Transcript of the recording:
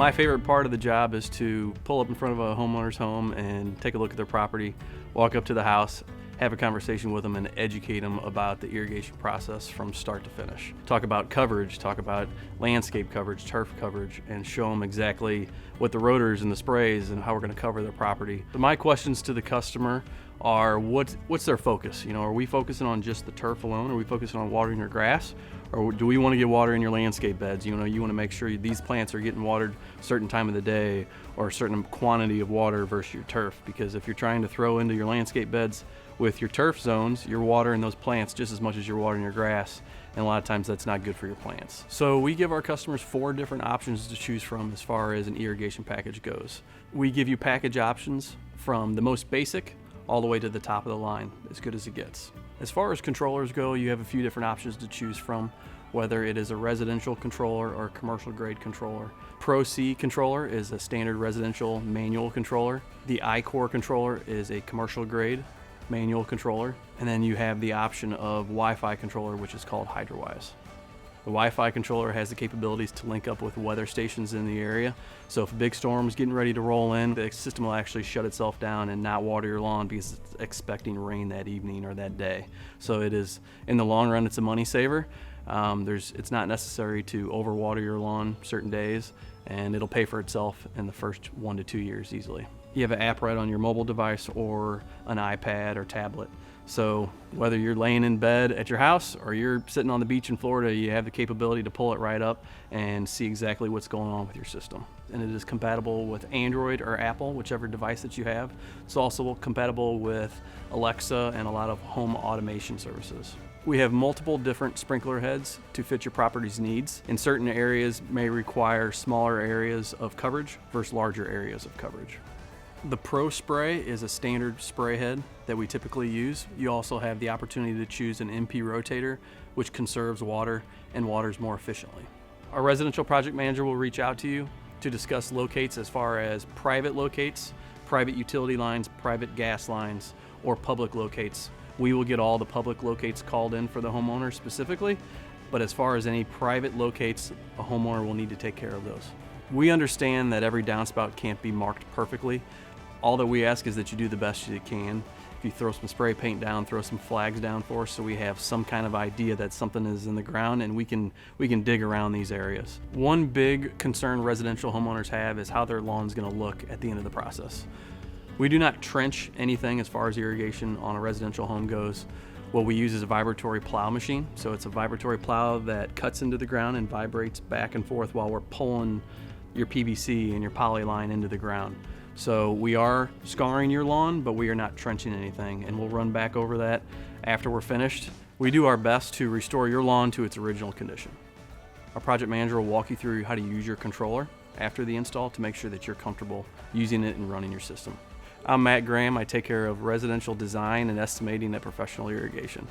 My favorite part of the job is to pull up in front of a homeowner's home and take a look at their property, walk up to the house, have a conversation with them and educate them about the irrigation process from start to finish. Talk about coverage, talk about landscape coverage, turf coverage, and show them exactly what the rotors and the sprays and how we're going to cover their property. But my questions to the customer are what's their focus? You know, are we focusing on just the turf alone? Are we focusing on watering your grass? Or do we want to get water in your landscape beds? You know, you want to make sure these plants are getting watered a certain time of the day or a certain quantity of water versus your turf. Because if you're trying to throw into your landscape beds with your turf zones, you're watering those plants just as much as you're watering your grass. And a lot of times that's not good for your plants. So we give our customers 4 different options to choose from as far as an irrigation package goes. We give you package options from the most basic all the way to the top of the line, as good as it gets. As far as controllers go, you have a few different options to choose from, whether it is a residential controller or a commercial grade controller. Pro C controller is a standard residential manual controller. The iCore controller is a commercial grade manual controller. And then you have the option of Wi-Fi controller, which is called HydroWise. The Wi-Fi controller has the capabilities to link up with weather stations in the area. So if a big storm is getting ready to roll in, the system will actually shut itself down and not water your lawn because it's expecting rain that evening or that day. So it is, in the long run, it's a money saver. It's not necessary to overwater your lawn certain days, and it'll pay for itself in the first 1 to 2 years easily. You have an app right on your mobile device or an iPad or tablet. So whether you're laying in bed at your house or you're sitting on the beach in Florida, you have the capability to pull it right up and see exactly what's going on with your system. And it is compatible with Android or Apple, whichever device that you have. It's also compatible with Alexa and a lot of home automation services. We have multiple different sprinkler heads to fit your property's needs. In certain areas may require smaller areas of coverage versus larger areas of coverage. The Pro Spray is a standard spray head that we typically use. You also have the opportunity to choose an MP rotator, which conserves water and waters more efficiently. Our residential project manager will reach out to you to discuss locates as far as private locates, private utility lines, private gas lines, or public locates. We will get all the public locates called in for the homeowner specifically, but as far as any private locates, a homeowner will need to take care of those. We understand that every downspout can't be marked perfectly. All that we ask is that you do the best you can. If you throw some spray paint down, throw some flags down for us so we have some kind of idea that something is in the ground and we can dig around these areas. One big concern residential homeowners have is how their lawn's gonna look at the end of the process. We do not trench anything as far as irrigation on a residential home goes. What we use is a vibratory plow machine. So it's a vibratory plow that cuts into the ground and vibrates back and forth while we're pulling your PVC and your poly line into the ground. So we are scarring your lawn, but we are not trenching anything, and we'll run back over that after we're finished. We do our best to restore your lawn to its original condition. Our project manager will walk you through how to use your controller after the install to make sure that you're comfortable using it and running your system. I'm Matt Graham. I take care of residential design and estimating at Professional Irrigation.